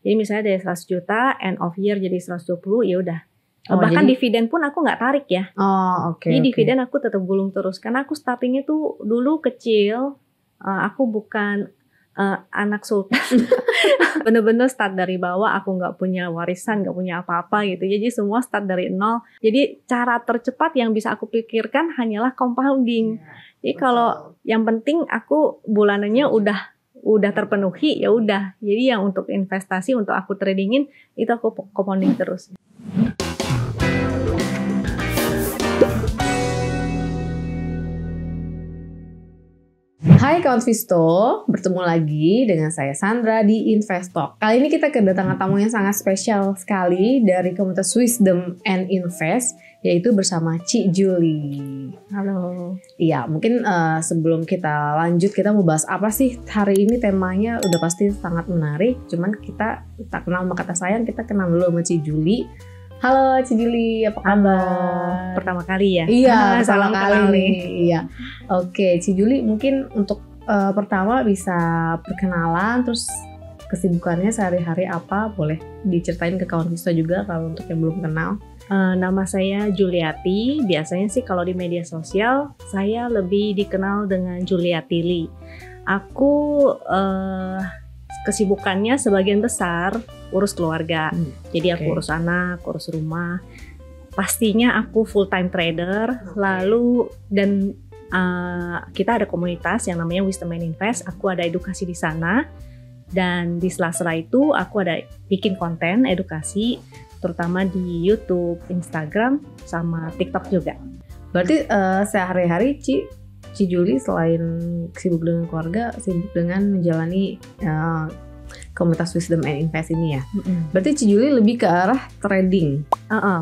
Jadi misalnya dari 100 juta, end of year jadi 120, ya udah. Oh, Bahkan jadi- dividen pun aku nggak tarik ya. Oh, oke. Jadi oke. dividen aku tetap gulung terus. Karena aku startingnya tuh dulu kecil, aku bukan anak sultan. Bener-bener start dari bawah, aku nggak punya warisan, nggak punya apa-apa gitu. Jadi semua start dari nol. Jadi cara tercepat yang bisa aku pikirkan hanyalah compounding. Jadi kalau yang penting aku bulanannya udah terpenuhi, ya udah. Jadi yang untuk investasi, untuk aku tradingin itu aku compounding terus. Hai kawan Visto, bertemu lagi dengan saya Sandra di Investalk. Kali ini kita kedatangan tamu yang sangat spesial sekali dari komunitas Wisdom and Invest, yaitu bersama Ci Julie. Halo. Iya, mungkin sebelum kita lanjut, kita mau bahas apa sih hari ini, temanya udah pasti sangat menarik. Cuman kita tak kenal sama kata sayang, kita kenal dulu sama Ci Julie. Halo Ci Julie, apa kabar? Pertama kali ya? Iya, Salam pertama kenal kali. nih. Iya. Oke, Ci Julie mungkin untuk pertama bisa perkenalan, terus kesibukannya sehari-hari apa, boleh diceritain ke kawan Visto juga kalau untuk yang belum kenal. Nama saya Juliati. Biasanya sih kalau di media sosial saya lebih dikenal dengan Juliati Lee. Aku kesibukannya sebagian besar urus keluarga. Jadi aku Oke. urus anak, urus rumah. Pastinya aku full time trader. Lalu dan kita ada komunitas yang namanya Wisdom and Invest. Aku ada edukasi di sana. Dan di sela-sela itu aku ada bikin konten edukasi, terutama di YouTube, Instagram, sama TikTok juga. Berarti sehari-hari Ci Julie selain sibuk dengan keluarga, sibuk dengan menjalani komunitas Wisdom and Invest ini ya. Berarti Ci Julie lebih ke arah trading.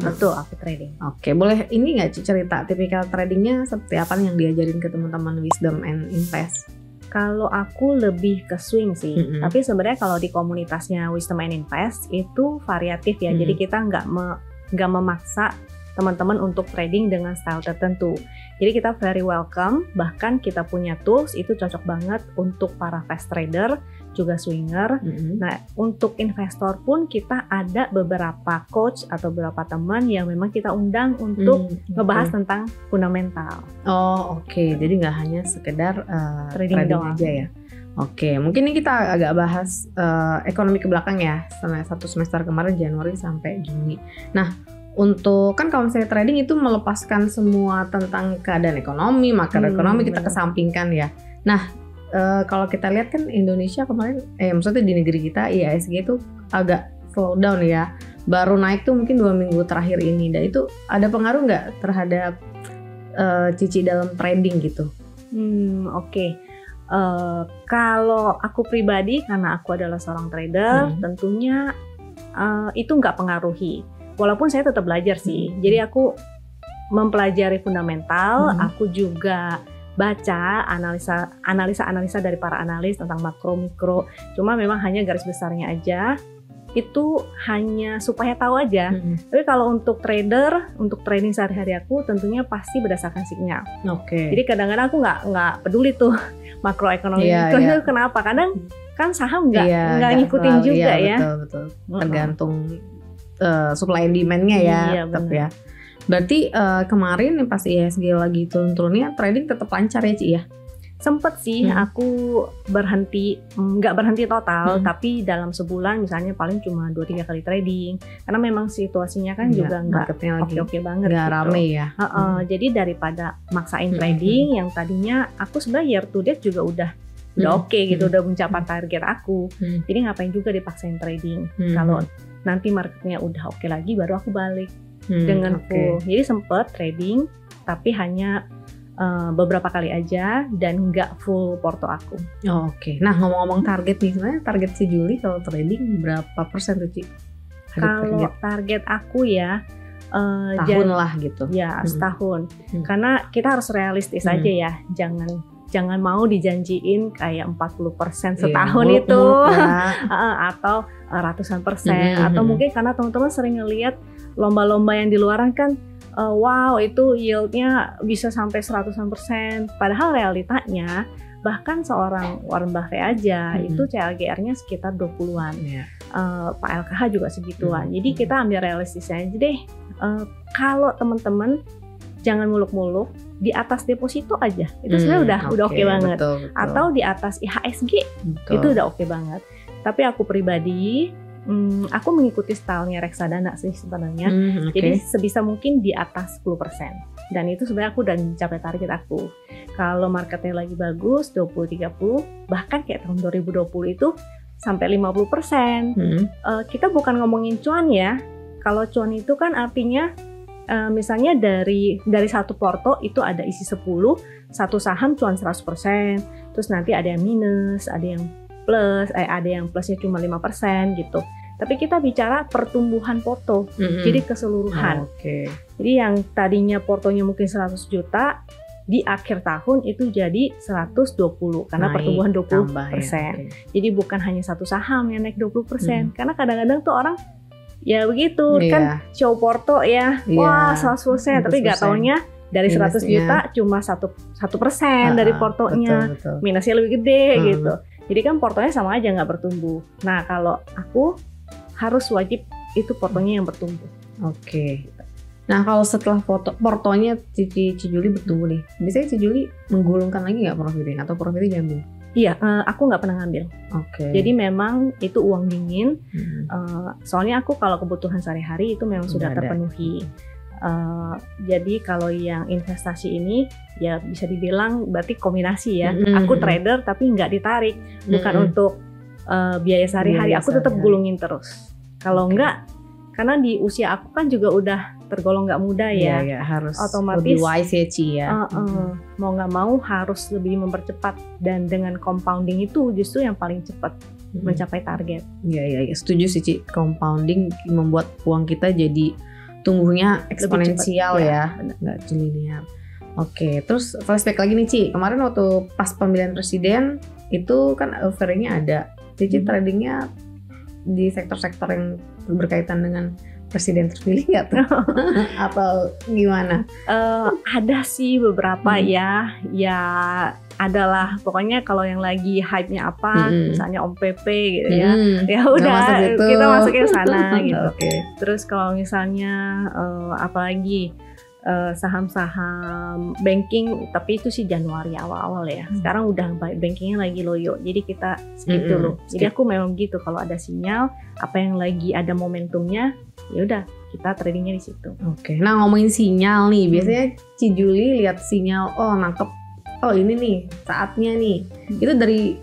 Betul, aku trading. Oke, boleh ini nggak Ci cerita tipikal tradingnya seperti apa yang diajarin ke teman-teman Wisdom and Invest? Kalau aku lebih ke swing sih, Mm-mm. tapi sebenarnya kalau di komunitasnya Wisdom and Invest itu variatif ya. Jadi kita nggak memaksa teman-teman untuk trading dengan style tertentu. Jadi kita very welcome, bahkan kita punya tools itu cocok banget untuk para fast trader, juga swinger. Nah, untuk investor pun kita ada beberapa coach atau beberapa teman yang memang kita undang untuk ngebahas tentang fundamental. Oh, oke. Jadi nggak hanya sekedar Trading doang. aja ya. Oke, mungkin ini kita agak bahas ekonomi ke belakang ya, satu semester kemarin Januari sampai Juni. Nah, untuk kan kalau misalnya trading itu melepaskan semua tentang keadaan ekonomi, makroekonomi kita kesampingkan ya. Nah, kalau kita lihat kan Indonesia kemarin, maksudnya di negeri kita IHSG itu agak slow down ya. Baru naik tuh mungkin 2 minggu terakhir ini. Dan itu ada pengaruh nggak terhadap Cici dalam trading gitu? Oke. Kalau aku pribadi, karena aku adalah seorang trader, tentunya itu nggak pengaruhi. Walaupun saya tetap belajar sih. Jadi aku mempelajari fundamental, aku juga baca analisa dari para analis tentang makro mikro. Cuma memang hanya garis besarnya aja. Itu hanya supaya tahu aja. Tapi kalau untuk trader, untuk trading sehari-hari aku tentunya pasti berdasarkan sinyal. Oke. Jadi kadang-kadang aku nggak peduli tuh makroekonomi itu kenapa. Kadang kan saham nggak ngikutin selalu, juga ya. Betul. Tergantung supply and demand-nya ya, tetap ya. Berarti kemarin pas IHSG lagi turun-turunnya, trading tetap lancar ya Ci ya? Sempet sih aku nggak berhenti total, tapi dalam sebulan misalnya paling cuma 2-3 kali trading. Karena memang situasinya kan juga nggak oke-oke banget. Nggak gitu. rame ya. Jadi daripada maksain trading yang tadinya aku sebenarnya year to date juga udah oke gitu, udah mencapai target aku. Jadi ngapain juga dipaksain trading. Kalau nanti marketnya udah oke lagi baru aku balik dengan full. Jadi sempet trading tapi hanya beberapa kali aja dan nggak full porto aku. Oke. Nah, ngomong-ngomong target nih, sebenarnya target si Julie kalau trading berapa persen tuh Ci? Kalau target aku ya tahun lah gitu. Ya, setahun. Karena kita harus realistis aja ya. Jangan mau dijanjiin kayak 40% setahun itu atau ratusan persen, atau mungkin karena teman-teman sering ngelihat lomba-lomba yang di luaran kan wow itu yieldnya bisa sampai 100%. Padahal realitanya Bahkan seorang Warren Buffett aja itu CAGR-nya sekitar 20-an. Pak LKH juga segituan. Jadi kita ambil realistisnya aja deh. Kalau teman-teman jangan muluk-muluk, di atas deposito aja itu sebenarnya udah oke banget. Betul. Atau di atas IHSG itu udah oke banget. Tapi aku pribadi aku mengikuti stylenya reksadana sih sebenarnya. Jadi sebisa mungkin di atas 10%. Dan itu sebenarnya aku udah mencapai target aku. Kalau marketnya lagi bagus 20-30, bahkan kayak tahun 2020 itu sampai 50%. Kita bukan ngomongin cuan ya. Kalau cuan itu kan artinya misalnya dari satu porto itu ada isi 10, satu saham cuan 100%, terus nanti ada yang minus, ada yang plus, ada yang plusnya cuma 5% gitu. Tapi kita bicara pertumbuhan porto, jadi keseluruhan. Jadi yang tadinya portonya mungkin 100 juta, di akhir tahun itu jadi 120 karena pertumbuhan 20%. Ya. Jadi bukan hanya satu saham yang naik 20%, karena kadang-kadang tuh orang ya begitu kan show porto ya, wah 100%, tapi nggak taunya dari 100 juta cuma 1% dari portonya, betul. Minusnya lebih gede gitu. Jadi kan portonya sama aja nggak bertumbuh. Nah kalau aku harus wajib itu portonya yang bertumbuh. Nah kalau setelah portonya Ci Juli bertumbuh nih, biasanya Ci Juli menggulungkan lagi nggak profitnya atau profitnya diambil? Iya, aku nggak pernah ngambil. Jadi memang itu uang dingin. Soalnya aku kalau kebutuhan sehari-hari itu memang sudah terpenuhi. Jadi kalau yang investasi ini ya bisa dibilang berarti kombinasi ya. Aku trader tapi nggak ditarik, bukan untuk biaya sehari-hari. Aku tetap gulungin terus. Kalau nggak, karena di usia aku kan juga udah tergolong nggak muda ya, harus otomatis lebih wise ya Ci ya. Mau nggak mau harus lebih mempercepat, dan dengan compounding itu justru yang paling cepat mencapai target. Iya, setuju sih Ci. Compounding membuat uang kita jadi tumbuhnya eksponensial ya, nggak linear. Terus flashback lagi nih Ci. Kemarin waktu pas pemilihan presiden itu kan euforia ada. Cici tradingnya di sektor-sektor yang berkaitan dengan presiden terpilih nggak tuh? Atau gimana? Ada sih beberapa ya adalah pokoknya kalau yang lagi hype-nya apa, misalnya Om Pepe gitu ya udah kita masukin sana gitu. Terus kalau misalnya apalagi saham-saham banking, tapi itu sih Januari awal-awal ya. Sekarang udah bankingnya lagi loyo, jadi kita skip dulu. Jadi aku memang gitu, kalau ada sinyal apa yang lagi ada momentumnya, ya udah kita tradingnya di situ. Nah ngomongin sinyal nih, biasanya Ci Juli lihat sinyal, nangkep, ini nih saatnya nih. Itu dari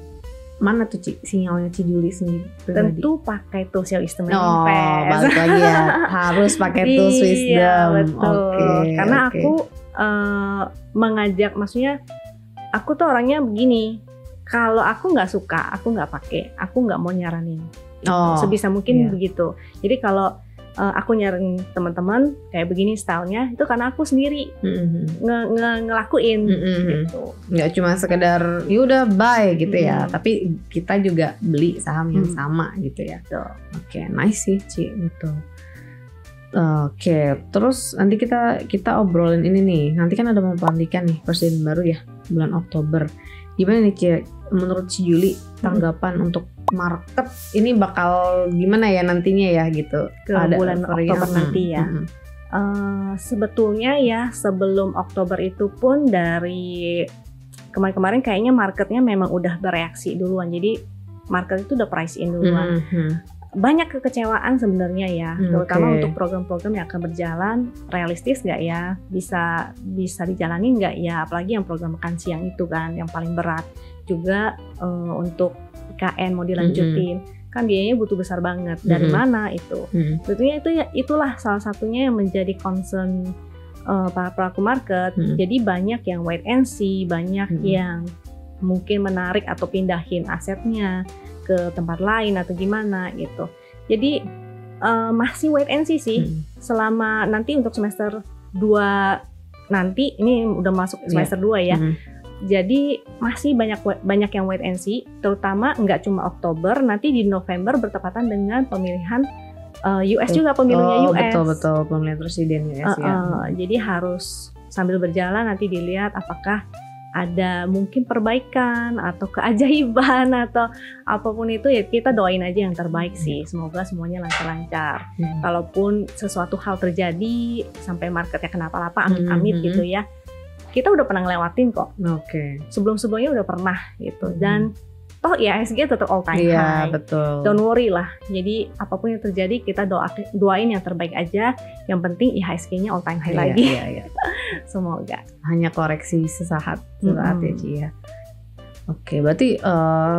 mana tuh Ci, sinyalnya Ci Juli sendiri pribadi? Tentu pakai tools Wisdom Invest. Balik lagi ya, harus pakai tools Wisdom. Iya betul. Karena aku mengajak, maksudnya aku tuh orangnya begini. Kalau aku nggak suka, aku nggak pakai, aku nggak mau nyaranin. Sebisa mungkin begitu. Jadi kalau aku nyaranin teman-teman kayak begini stylenya, itu karena aku sendiri ngelakuin gitu. Nggak cuma sekedar yaudah buy gitu ya, tapi kita juga beli saham yang sama gitu ya. Nice sih Ci, betul. Terus nanti kita obrolin ini nih. Nanti kan ada pelantikan nih presiden baru ya bulan Oktober. Gimana nih Ci, menurut Ci Juli tanggapan untuk market ini bakal gimana ya nantinya ya gitu ke bulan Oktober nanti ya. Sebetulnya ya sebelum Oktober itu pun dari kemarin-kemarin kayaknya marketnya memang udah bereaksi duluan. Jadi market itu udah price in duluan. Banyak kekecewaan sebenarnya ya, terutama untuk program-program yang akan berjalan, realistis nggak ya, bisa dijalani nggak ya, apalagi yang program makan siang itu kan yang paling berat. Juga untuk IKN mau dilanjutin, kan biayanya butuh besar banget. Dari mana itu? Tentunya itulah salah satunya yang menjadi concern para pelaku market. Jadi banyak yang wait and see, banyak yang mungkin menarik atau pindahin asetnya ke tempat lain atau gimana gitu. Jadi masih wait and see sih. Selama nanti untuk semester 2 nanti, ini udah masuk semester 2 ya. Jadi masih banyak yang wait and see, terutama nggak cuma Oktober, nanti di November bertepatan dengan pemilihan US juga, pemilunya US. Betul pemilihan presiden US ya. Jadi harus sambil berjalan nanti dilihat apakah ada mungkin perbaikan atau keajaiban atau apapun itu, ya kita doain aja yang terbaik sih. Semoga semuanya lancar-lancar. Kalaupun sesuatu hal terjadi sampai marketnya kenapa-napa, amit-amit gitu ya, kita udah pernah ngelewatin kok. Sebelum-sebelumnya udah pernah gitu. Dan toh ya IHSG tetap all time high. Betul. Don't worry lah. Jadi apapun yang terjadi kita doain yang terbaik aja. Yang penting IHSG-nya all time high lagi. Semoga. Hanya koreksi sesaat ya Ci ya. Oke, berarti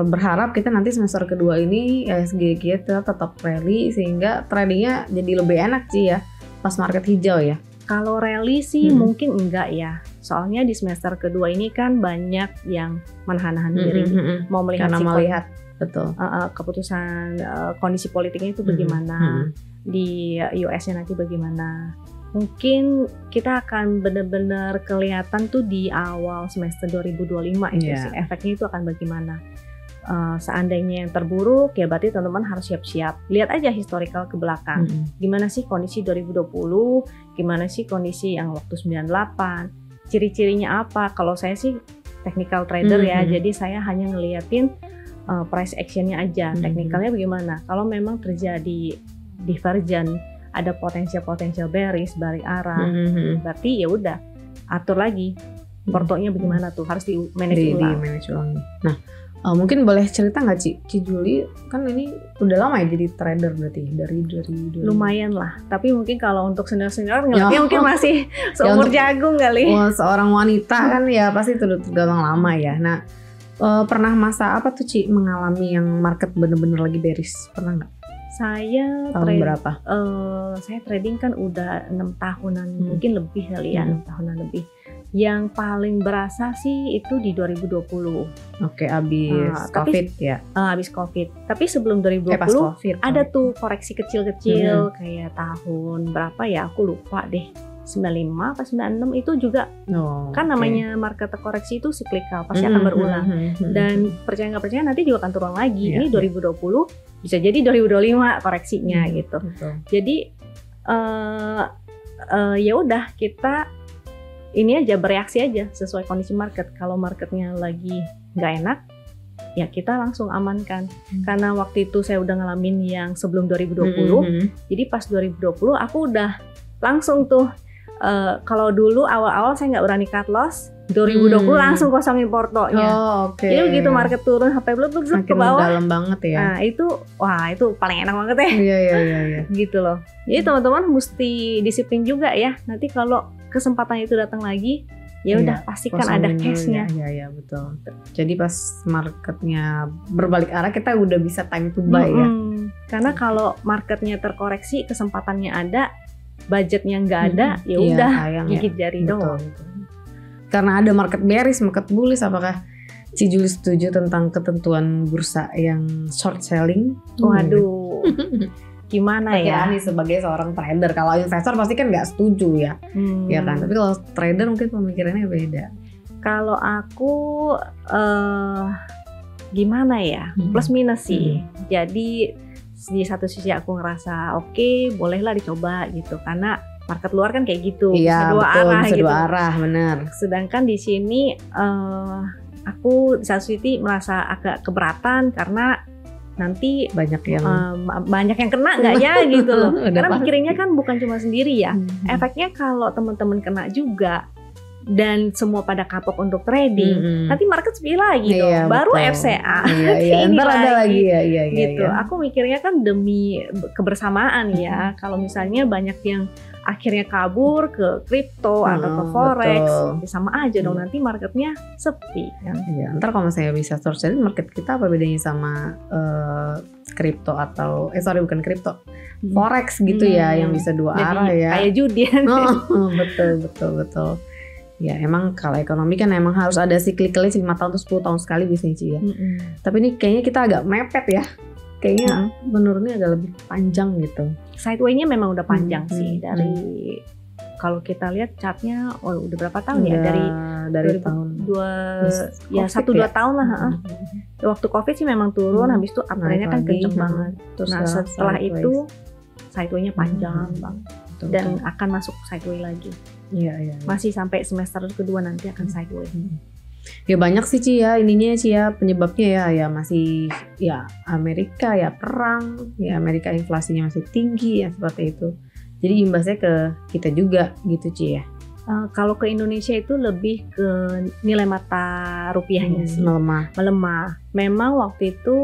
berharap kita nanti semester kedua ini IHSG kita tetap rally sehingga tradingnya jadi lebih enak Ci ya pas market hijau ya. Kalau rally sih mungkin enggak ya. Soalnya di semester kedua ini kan banyak yang menahan diri, mau melihat betul keputusan kondisi politiknya itu bagaimana, di US-nya nanti bagaimana. Mungkin kita akan benar-benar kelihatan tuh di awal semester 2025 itu sih, efeknya itu akan bagaimana. Seandainya yang terburuk ya berarti teman-teman harus siap-siap. Lihat aja historical ke belakang. Gimana sih kondisi 2020, gimana sih kondisi yang waktu 98, ciri-cirinya apa. Kalau saya sih technical trader ya, jadi saya hanya ngeliatin price actionnya aja, teknikalnya bagaimana. Kalau memang terjadi divergent, ada potensial bearish, balik arah, berarti ya udah atur lagi portonya bagaimana tuh, harus di manage ulang. Nah, mungkin boleh cerita nggak Ci Juli, kan ini udah lama ya jadi trader berarti dari lumayan lah, tapi mungkin kalau untuk senior ngeliatnya mungkin masih seumur jagung kali. Seorang wanita kan ya pasti itu udah tergolong lama ya. Nah, pernah masa apa tuh Ci mengalami yang market bener-bener lagi bearish, pernah nggak? Saya tahun berapa? Saya trading kan udah 6 tahunan, mungkin lebih kali ya, 6 tahunan lebih. Yang paling berasa sih itu di 2020. Oke, abis COVID ya? Abis COVID. Tapi sebelum 2020 ada tuh koreksi kecil-kecil kayak tahun berapa ya, aku lupa deh. 95 atau 96 itu juga kan namanya market koreksi itu cyclical, pasti akan berulang. Dan percaya nggak percaya nanti juga akan turun lagi. Ini 2020 bisa jadi 2025 koreksinya gitu. Jadi ya udah kita ini aja bereaksi aja sesuai kondisi market. Kalau marketnya lagi nggak enak, ya kita langsung amankan. Karena waktu itu saya udah ngalamin yang sebelum 2020. Jadi pas 2020 aku udah langsung tuh. Kalau dulu awal-awal saya nggak berani cut loss, 2020 langsung kosongin portonya. Jadi begitu market turun sampai blub ke bawah. Dalam banget ya. Nah itu paling enak banget ya. Iya. Gitu loh. Jadi teman-teman mesti disiplin juga ya. Nanti kalau kesempatan itu datang lagi, ya udah pastikan ada cashnya. Iya betul. Jadi pas marketnya berbalik arah kita udah bisa time to buy ya. Karena kalau marketnya terkoreksi, kesempatannya ada, budgetnya nggak ada, ya udah gigit jari doang. Karena ada market bearish, market bullish, apakah Ci Juli setuju tentang ketentuan bursa yang short selling? Waduh. Gimana ya? Nih sebagai seorang trader, kalau investor pasti kan nggak setuju ya, ya kan. Tapi kalau trader mungkin pemikirannya beda. Kalau aku gimana ya? Plus minus sih. Jadi di satu sisi aku ngerasa oke, bolehlah dicoba gitu, karena market luar kan kayak gitu, bisa dua arah bisa gitu. Dua arah, benar. Sedangkan di sini aku di satu sisi merasa agak keberatan karena nanti banyak yang kena nggak ya gitu loh. Karena pikirannya kan bukan cuma sendiri ya. Efeknya kalau teman-teman kena juga dan semua pada kapok untuk trading, nanti market sepi lagi dong. Baru betul. FCA. Ntar ada lagi ya. Gitu. Aku mikirnya kan demi kebersamaan ya. Kalau misalnya banyak yang akhirnya kabur ke kripto atau ke forex, ya sama aja dong, nanti marketnya sepi kan. Ntar kalau misalnya bisa short selling, market kita apa bedanya sama kripto atau bukan kripto, forex gitu ya, yang bisa dua arah ya. Kayak judi. Betul. Ya emang kalau ekonomi kan emang harus ada cyclicalnya 5 tahun atau 10 tahun sekali biasanya Ci ya. Tapi ini kayaknya kita agak mepet ya. Kayaknya menurunnya agak lebih panjang gitu. Sideway-nya memang udah panjang sih. Dari kalau kita lihat chartnya udah berapa tahun ya? Dari tahun 1-2 tahun lah. Waktu COVID sih memang turun, habis itu uptrend-nya kan kenceng banget. Nah setelah itu sideway-nya panjang banget. Dan akan masuk sideway lagi. Iya. Masih sampai semester kedua nanti akan sideway. Ya banyak sih Ci ya ininya Ci ya penyebabnya ya masih ya Amerika ya perang ya Amerika inflasinya masih tinggi ya seperti itu. Jadi imbasnya ke kita juga gitu Ci ya. Kalau ke Indonesia itu lebih ke nilai mata rupiahnya sih melemah. Memang waktu itu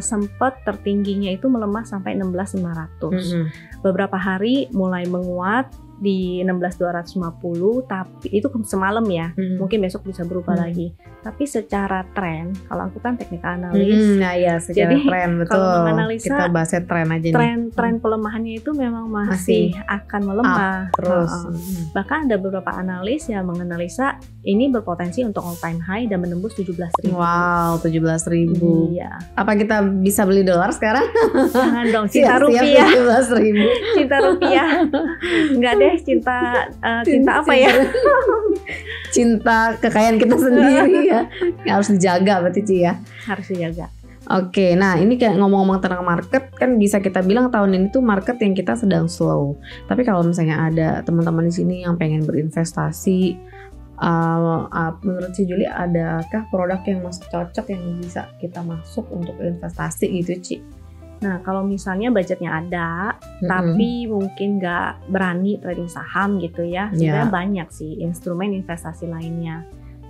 sempat tertingginya itu melemah sampai 16.500. Beberapa hari mulai menguat di 16.250, tapi itu semalam ya. Mungkin besok bisa berubah lagi. Tapi secara tren, kalau aku kan teknik analis. Nah ya secara jadi, tren betul. Kalau menganalisa, kita bahasnya tren aja nih. Tren pelemahannya itu memang masih akan melemah. Terus. Bahkan ada beberapa analis yang menganalisa ini berpotensi untuk all time high dan menembus 17.000. Wow, 17.000. Iya. Apa kita bisa beli dolar sekarang? Jangan dong, cinta rupiah. 17.000. Cinta rupiah. Enggak deh, cinta apa ya? Cinta kekayaan kita sendiri ya. Harus dijaga berarti Ci ya. Harus dijaga. Oke, nah ini kayak ngomong-ngomong tentang market kan bisa kita bilang tahun ini tuh market yang kita sedang slow. Tapi kalau misalnya ada teman-teman di sini yang pengen berinvestasi, menurut Ci Juli adakah produk yang masih cocok yang bisa kita masuk untuk investasi gitu Ci? Nah kalau misalnya budgetnya ada, tapi mungkin nggak berani trading saham gitu ya, sebenarnya banyak sih instrumen investasi lainnya.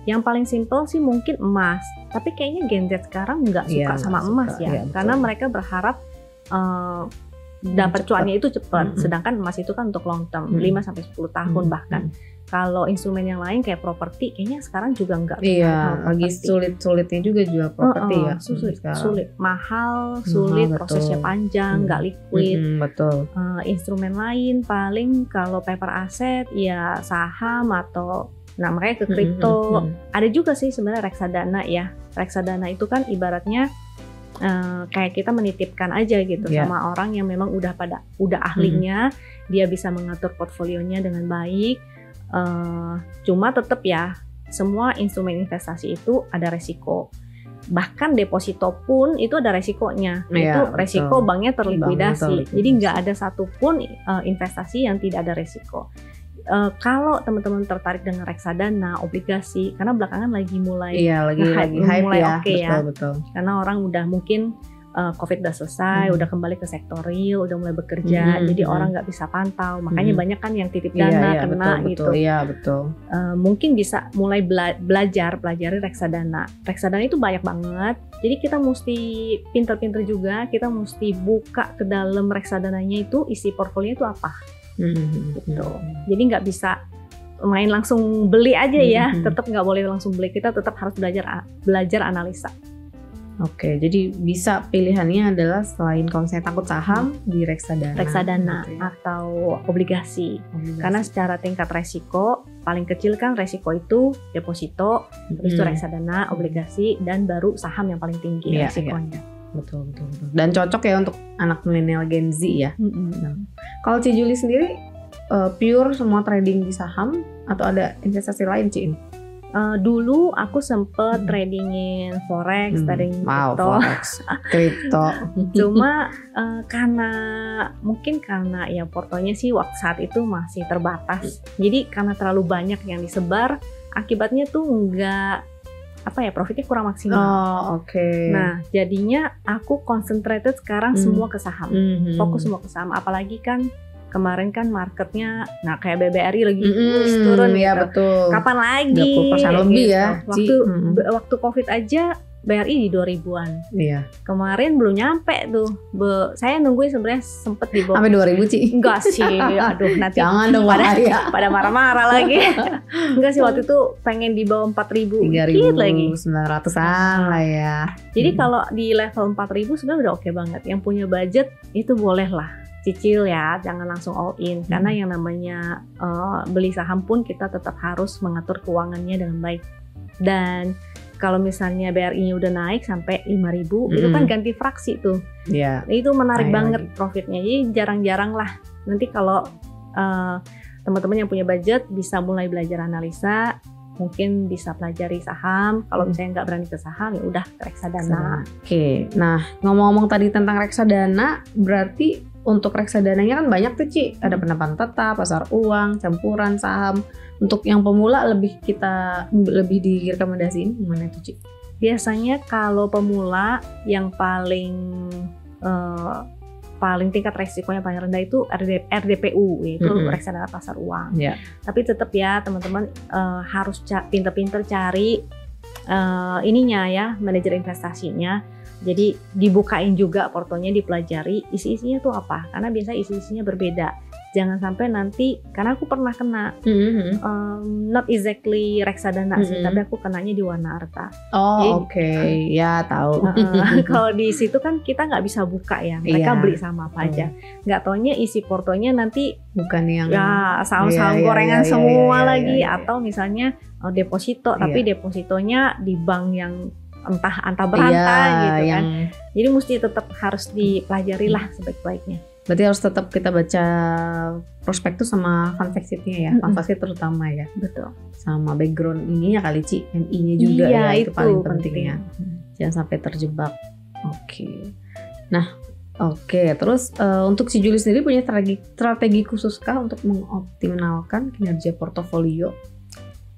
Yang paling simple sih mungkin emas, tapi kayaknya Gen Z sekarang nggak suka sama emas ya, karena mereka berharap dapat cuannya itu cepat, sedangkan emas itu kan untuk long term, 5-10 tahun bahkan. Kalau instrumen yang lain kayak properti, kayaknya sekarang juga nggak. Iya, lagi sulit-sulitnya juga jual properti ya. Sulit, mahal, sulit, prosesnya panjang, nggak liquid. Betul. Instrumen lain paling kalau paper asset ya saham atau makanya ke kripto. Ada juga sih sebenarnya reksadana ya. Reksadana itu kan ibaratnya kayak kita menitipkan aja gitu sama orang yang memang udah ahlinya, dia bisa mengatur portfolionya dengan baik. Cuma tetap ya, semua instrumen investasi itu ada resiko. Bahkan deposito pun itu ada resikonya. Itu resiko banknya terlikuidasi. Jadi nggak ada satupun investasi yang tidak ada resiko. Kalau teman-teman tertarik dengan reksadana, obligasi, karena belakangan lagi mulai hype ya, betul. Karena orang udah mungkin COVID udah selesai, udah kembali ke sektor real, udah mulai bekerja, jadi orang nggak bisa pantau, makanya banyak kan yang titip dana kena gitu. Iya betul. Mungkin bisa mulai pelajari reksadana. Reksadana itu banyak banget, jadi kita mesti pinter-pinter juga, kita mesti buka ke dalam reksadananya itu isi portfolio itu apa. Gitu. Jadi nggak bisa main langsung beli aja ya, tetap nggak boleh langsung beli, kita tetap harus belajar analisa. Oke, jadi bisa pilihannya adalah selain kalau saya takut saham di reksadana gitu ya. Atau obligasi. Karena secara tingkat resiko paling kecil kan resiko itu deposito, terus itu reksadana, obligasi, dan baru saham yang paling tinggi resikonya. Betul. Dan cocok ya untuk anak milenial Gen Z ya. Kalau Ci Juli sendiri pure semua trading di saham atau ada investasi lain Ci? Dulu aku sempet tradingin forex, trading kripto. Cuma karena ya portonya sih waktu saat itu masih terbatas. Jadi karena terlalu banyak yang disebar, akibatnya tuh nggak profitnya kurang maksimal. Nah, jadinya aku concentrated sekarang semua ke saham. Fokus semua ke saham, apalagi kan kemarin kan marketnya kayak BBRI lagi turun ya gitu. Betul. Kapan lagi? 20% lebih gitu. Ya. Waktu Covid aja BRI di 2000-an. Iya. Kemarin belum nyampe tuh. Saya nungguin sebenarnya sempet di bawah. Sampai 2000 Ci? Enggak sih. Aduh nanti. Jangan dong pada marah-marah lagi. Enggak sih, waktu itu pengen di bawah 4.000 dikit lagi. 3.900-an lah ya. Jadi kalau di level 4.000 sebenarnya udah oke banget. Yang punya budget itu boleh lah cicil ya, jangan langsung all in. Karena yang namanya beli saham pun kita tetap harus mengatur keuangannya dengan baik. Dan kalau misalnya BRI-nya udah naik sampai 5.000, itu kan ganti fraksi tuh. Iya. Itu menarik banget profitnya. Jadi jarang-jarang lah. Nanti kalau teman-teman yang punya budget bisa mulai belajar analisa, mungkin bisa pelajari saham. Kalau misalnya nggak berani ke saham, ya udah ke reksadana. Oke. Nah, ngomong-ngomong tadi tentang reksadana, berarti untuk reksadananya kan banyak tuh Ci, ada pendapatan tetap, pasar uang, campuran, saham. Untuk yang pemula lebih direkomendasiin gimana tuh Ci? Biasanya kalau pemula yang paling tingkat resikonya paling rendah itu RDPU, yaitu reksadana pasar uang. Tapi tetap ya teman-teman harus pinter-pinter cari ininya ya, manajer investasinya. Jadi dibukain juga portonya, dipelajari isi-isinya tuh apa, karena biasa isi-isinya berbeda. Jangan sampai nanti, karena aku pernah kena not exactly reksadana sih, tapi aku kenanya di Warna Arta. Oke. Ya tahu. Kalau di situ kan kita nggak bisa buka ya, mereka beli sama apa aja. Nggak taunya isi portonya nanti bukan yang ya saham-saham gorengan semua lagi, atau misalnya deposito, tapi depositonya di bank yang entah berantah gitu kan. Jadi mesti tetap harus dipelajari lah sebaik-baiknya. Berarti harus tetap kita baca prospektus sama fund fact sheet-nya ya, fund fact sheet terutama ya. Betul. Sama background ininya kali Ci, MI-nya juga ya, itu paling pentingnya. Jangan sampai terjebak. Oke. Nah, terus untuk si Julie sendiri punya strategi khususkah untuk mengoptimalkan kinerja portofolio?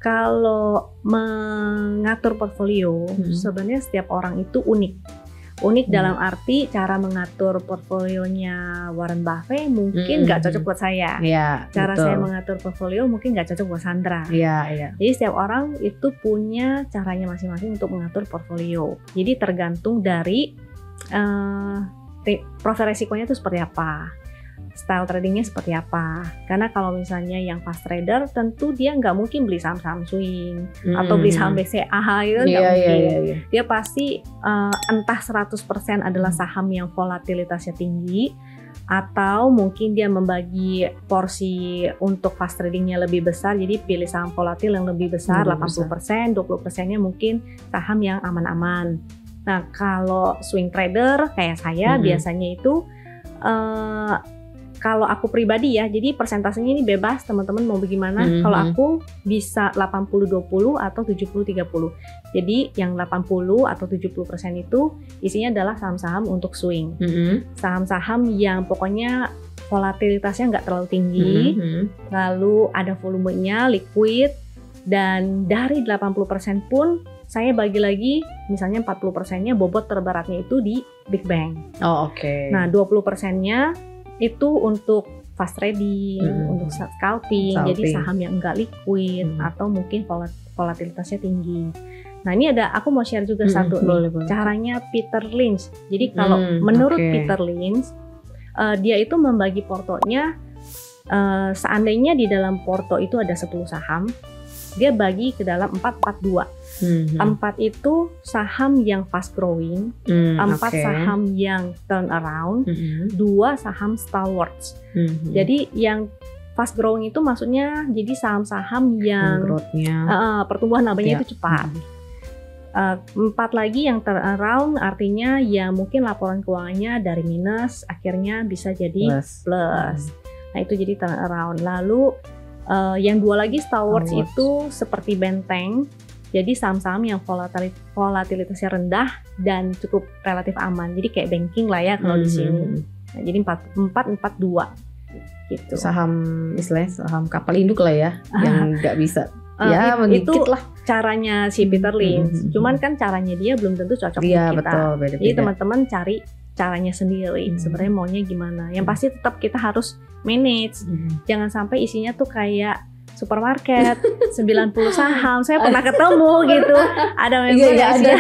Kalau mengatur portfolio, sebenarnya setiap orang itu unik. Unik dalam arti cara mengatur portfolionya Warren Buffett mungkin nggak cocok buat saya. Cara saya mengatur portfolio mungkin nggak cocok buat Sandra. Jadi setiap orang itu punya caranya masing-masing untuk mengatur portfolio. Jadi tergantung dari profil resikonya itu seperti apa, style tradingnya seperti apa. Karena kalau misalnya yang fast trader, tentu dia nggak mungkin beli saham-saham swing atau beli saham BCA gitu, nggak mungkin. Dia pasti entah 100% adalah saham yang volatilitasnya tinggi, atau mungkin dia membagi porsi untuk fast tradingnya lebih besar, jadi pilih saham volatil yang lebih besar, 80%, 20%-nya mungkin saham yang aman-aman. Nah, kalau swing trader kayak saya biasanya itu kalau aku pribadi ya, jadi persentasenya ini bebas, teman-teman mau bagaimana. Kalau aku bisa 80-20 atau 70-30. Jadi yang 80 atau 70% itu isinya adalah saham-saham untuk swing. Saham-saham yang pokoknya volatilitasnya nggak terlalu tinggi, lalu ada volumenya, liquid, dan dari 80% pun saya bagi lagi, misalnya 40%-nya bobot terberatnya itu di Big Bang. Nah, 20%-nya itu untuk fast trading, untuk scalping, jadi saham yang enggak liquid atau mungkin volatilitasnya tinggi. Nah, ini aku mau share juga satu nih, caranya Peter Lynch. Jadi kalau menurut Peter Lynch, dia itu membagi portonya, seandainya di dalam porto itu ada 10 saham, dia bagi ke dalam 4-4-2. 4 itu saham yang fast growing, 4 saham yang turn around, 2 saham stalwarts. Jadi yang fast growing itu maksudnya jadi saham-saham yang pertumbuhan labanya itu cepat. 4 lagi yang turn around artinya ya mungkin laporan keuangannya dari minus akhirnya bisa jadi plus. Nah, itu jadi turn around. Lalu yang 2 lagi stalwarts itu seperti benteng. Jadi saham-saham yang volatilitasnya rendah dan cukup relatif aman. Jadi kayak banking lah ya kalau di sini. Nah, jadi 4-4-2 gitu. Saham istilahnya saham kapal induk lah ya, yang nggak bisa. Ya itu lah caranya si Peter Lynch. Cuman kan caranya dia belum tentu cocok buat kita. Betul, beda-beda. Jadi teman-teman cari caranya sendiri. Sebenarnya maunya gimana. Yang pasti tetap kita harus manage. Jangan sampai isinya tuh kayak supermarket 90 saham. Saya pernah ketemu gitu. Ada member ada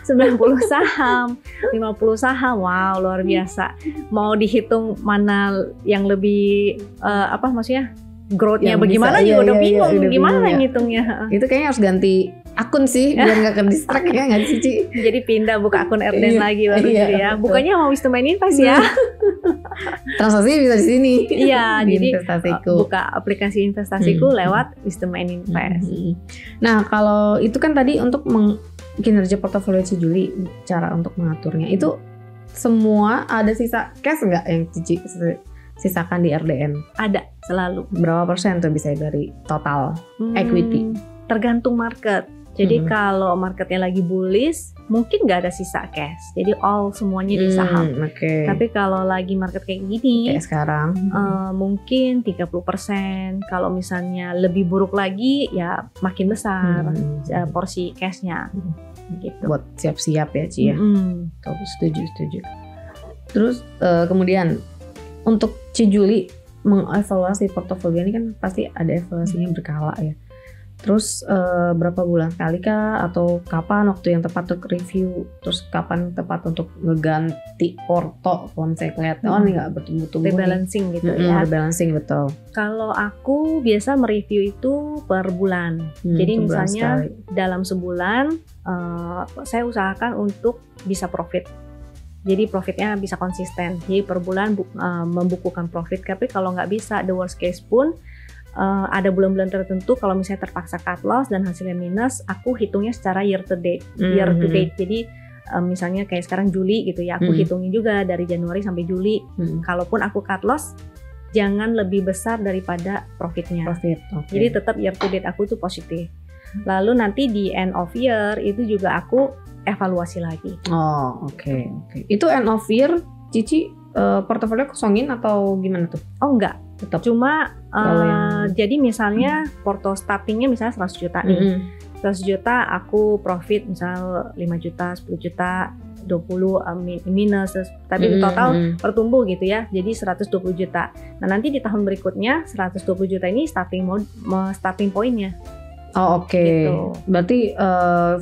90 saham, 50 saham. Wow, luar biasa. Mau dihitung mana yang lebih maksudnya growth-nya bagaimana juga udah bingung gimana ngitungnya. Itu kayaknya harus ganti akun sih biar nggak ke distract ya nggak sih Ci? Jadi pindah buka akun RDN lagi baru gitu ya. Bukannya mau Wisdom Invest ya. Transaksi bisa di sini. Iya, jadi buka aplikasi investasiku lewat Wisdom Invest. Nah, kalau itu kan tadi untuk kinerja portofolio Ci Julie, cara untuk mengaturnya itu semua ada sisa cash nggak yang Cici sisakan di RDN? Ada, selalu. Berapa persen tuh bisa dari total equity? Tergantung market. Jadi kalau marketnya lagi bullish, mungkin nggak ada sisa cash. Jadi all semuanya di saham. Tapi kalau lagi market kayak gini, kayak sekarang, mungkin 30%. Kalau misalnya lebih buruk lagi, ya makin besar porsi cashnya. Gitu. Buat siap-siap ya, Ci ya. Setuju. Terus kemudian untuk Ci Juli mengevaluasi portofolio ini kan pasti ada evaluasinya berkala ya. Terus berapa bulan sekali kah, atau kapan waktu yang tepat untuk review, terus kapan tepat untuk ngeganti porto kalau misalnya kelihatan ini nggak bertumbuh-tumbuh, rebalancing gitu ya. Rebalancing, betul. Kalau aku biasa mereview itu per bulan. Jadi misalnya dalam sebulan saya usahakan untuk bisa profit. Jadi profitnya bisa konsisten. Jadi per bulan membukukan profit. Tapi kalau nggak bisa, the worst case pun ada bulan-bulan tertentu kalau misalnya terpaksa cut loss dan hasilnya minus, aku hitungnya secara year to date. Jadi misalnya kayak sekarang Juli gitu ya, aku hitungin juga dari Januari sampai Juli. Kalaupun aku cut loss, jangan lebih besar daripada profitnya. Jadi tetap year to date aku tuh positif. Lalu nanti di end of year itu juga aku evaluasi lagi. Oke. Itu end of year, Cici portofolio kosongin atau gimana tuh? Oh enggak, tetap. Cuma jadi misalnya porto startingnya misalnya 100 juta nih. 100 juta aku profit misal 5 juta, 10 juta, 20 minus, tapi total pertumbuh gitu ya. Jadi 120 juta. Nah nanti di tahun berikutnya 120 juta ini starting pointnya. Gitu. Berarti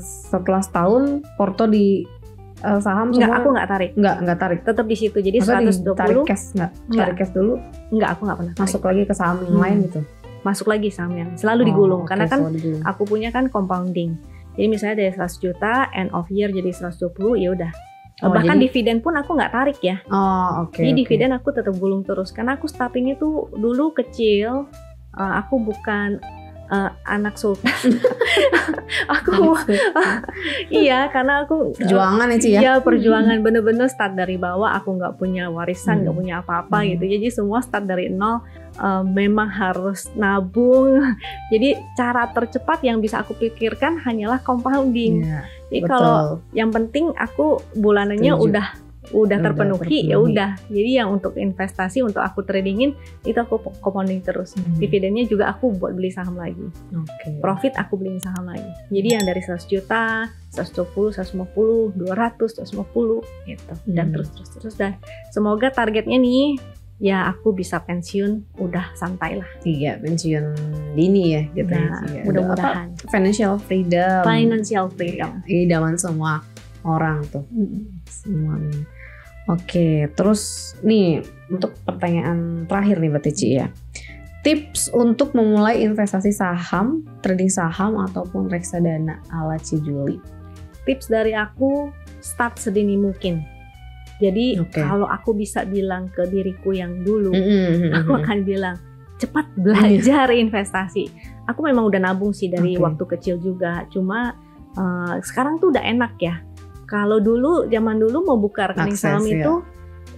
setelah setahun porto di saham semua? Aku nggak tarik. Nggak tarik. Tetap di situ. Jadi 120. Tarik cash nggak? Tarik cash dulu? Nggak, aku nggak pernah tarik. Masuk lagi ke saham yang lain gitu? Masuk lagi saham yang selalu digulung. Karena kan aku punya kan compounding. Jadi misalnya dari 100 juta, end of year jadi 120, ya udah. Bahkan dividen pun aku nggak tarik ya. Jadi dividen aku tetap gulung terus. Karena aku startingnya tuh dulu kecil. Aku bukan anak sultan. Iya, karena aku perjuangan ya, Ci ya. Iya, perjuangan bener-bener start dari bawah. Aku nggak punya warisan, nggak punya apa-apa gitu. Jadi semua start dari nol. Memang harus nabung. Jadi cara tercepat yang bisa aku pikirkan hanyalah compounding. Jadi kalau yang penting aku bulanannya udah terpenuhi, ya udah. Jadi yang untuk investasi, untuk aku tradingin itu aku compounding terus. Dividennya juga aku buat beli saham lagi. Profit aku beliin saham lagi. Jadi yang dari 100 juta, 120, 150, 200, 150 gitu. Dan terus. Dan semoga targetnya nih ya aku bisa pensiun udah santai lah. Iya, pensiun dini ya gitu. Mudah-mudahan. Financial freedom. Idaman semua orang tuh. Semuanya. Oke, terus nih untuk pertanyaan terakhir nih Mbak Cici ya. Tips untuk memulai investasi saham, trading saham ataupun reksadana ala Ci Juli. Tips dari aku, start sedini mungkin. Jadi kalau aku bisa bilang ke diriku yang dulu, aku akan bilang cepat belajar investasi. Aku memang udah nabung sih dari waktu kecil juga. Cuma sekarang tuh udah enak ya. Kalau dulu, zaman dulu mau buka rekening saham itu,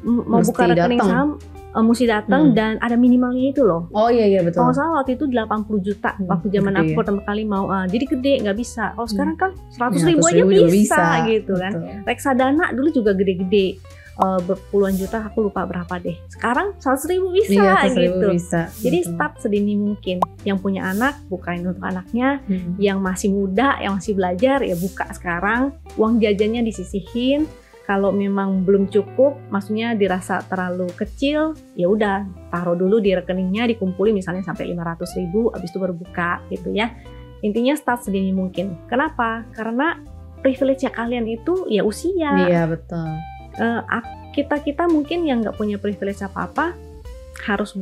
mau buka rekening saham mesti datang dan ada minimalnya itu loh. Oh iya betul. Kalau salah waktu itu 80 juta waktu zaman aku pertama kali mau. Jadi gede, nggak bisa. Kalau sekarang kan 100 ribu aja bisa gitu kan. Reksadana dulu juga gede-gede. Berpuluhan juta, aku lupa berapa deh. Sekarang 100 ribu bisa gitu. Jadi start sedini mungkin. Yang punya anak, bukain untuk anaknya. Yang masih muda, yang masih belajar, ya buka sekarang. Uang jajannya disisihin. Kalau memang belum cukup, maksudnya dirasa terlalu kecil, ya udah taruh dulu di rekeningnya, dikumpulin misalnya sampai 500 ribu, habis itu baru buka gitu ya. Intinya start sedini mungkin. Kenapa? Karena privilege-nya kalian itu ya usia. Iya betul. Kita mungkin yang nggak punya privilege apa-apa harus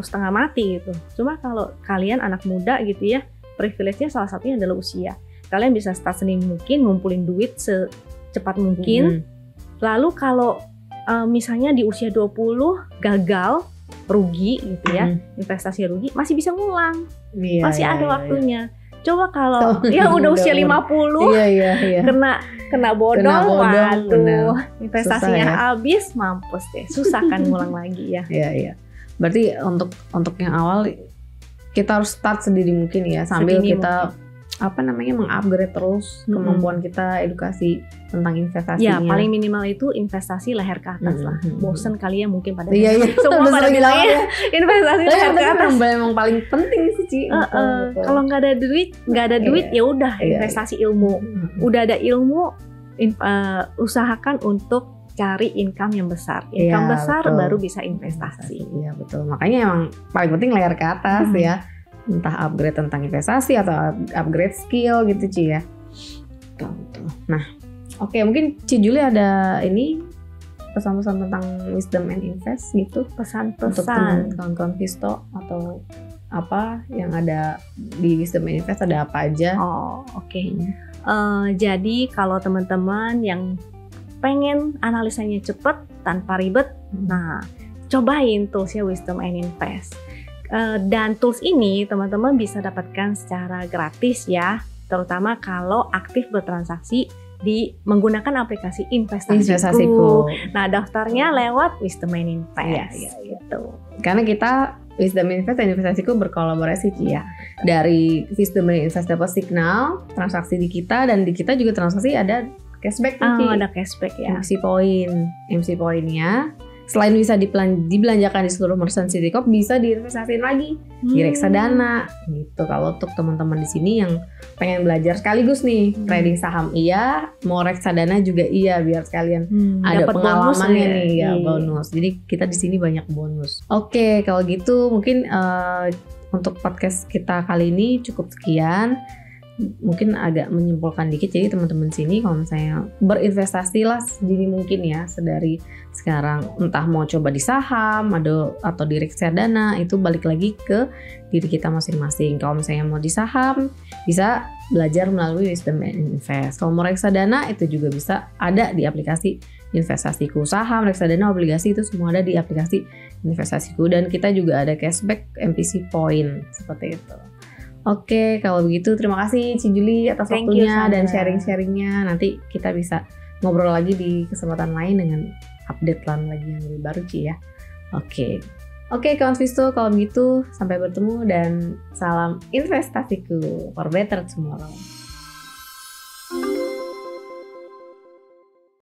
setengah mati gitu. Cuma kalau kalian anak muda gitu ya, privilege-nya salah satunya adalah usia. Kalian bisa start sedini mungkin, ngumpulin duit secepat mungkin. Lalu kalau misalnya di usia 20 gagal, rugi gitu ya, investasi rugi, masih bisa ngulang. Masih ada waktunya. Coba kalau udah usia 50 kena bodong, waduh, investasinya habis, mampus deh, susah kan ngulang lagi ya. Iya. Berarti untuk yang awal kita harus start sedini mungkin ya, sambil kita mengupgrade terus kemampuan kita edukasi tentang Ya investasinya. paling minimal itu investasi leher ke atas lah. Bosen kali ya mungkin pada Iya. semua pada bilangnya investasi leher ke atas. Memang paling penting sih Ci. Kalau nggak ada duit ya udah investasi ilmu. Udah ada ilmu, usahakan untuk cari income yang besar. Income besar betul. baru bisa investasi. Iya betul. Makanya emang paling penting leher ke atas ya. Entah upgrade tentang investasi atau upgrade skill gitu Ci ya. Betul. Nah, oke, mungkin Ci Juli ada ini pesan-pesan tentang wisdom and invest gitu. Untuk kawan-kawan Visto atau apa yang ada di wisdom and invest ada apa aja? Oh, oke. Jadi kalau teman-teman yang pengen analisanya cepet tanpa ribet, nah cobain toolsnya Wisdom and Invest. Dan tools ini teman-teman bisa dapatkan secara gratis ya, terutama kalau aktif bertransaksi menggunakan aplikasi investasiku. Nah daftarnya lewat Wisdom and Invest. Gitu. Karena kita Wisdom and Invest dan investasiku berkolaborasi ya. Dari Wisdom and Invest dapat signal transaksi di kita, dan di kita juga transaksi ada cashback nih. Ada cashback ya. MC poinnya selain bisa dibelanjakan di seluruh merchant Citicorp, bisa diinvestasiin lagi di reksadana gitu. Kalau untuk teman-teman di sini yang pengen belajar sekaligus nih trading saham iya, mau reksadana juga iya, biar sekalian ada pengalamannya nih ya, bonus. Jadi kita di sini banyak bonus. Oke, kalau gitu mungkin untuk podcast kita kali ini cukup sekian. Mungkin agak menyimpulkan dikit, jadi teman-teman sini kalau misalnya berinvestasi lah sedini mungkin ya, sedari sekarang, entah mau coba di saham atau di reksadana, itu balik lagi ke diri kita masing-masing. Kalau misalnya mau di saham bisa belajar melalui Wisdom and Invest. Kalau mau reksadana itu juga bisa ada di aplikasi investasiku. Saham, reksadana, obligasi itu semua ada di aplikasi investasiku, dan kita juga ada cashback MPC point seperti itu. Oke, kalau begitu terima kasih Ci Juli atas waktunya dan sharing-sharingnya. Nanti kita bisa ngobrol lagi di kesempatan lain dengan update lagi yang lebih baru Ci ya. Oke, kawan Visto, kalau begitu sampai bertemu dan salam investasiku for better tomorrow.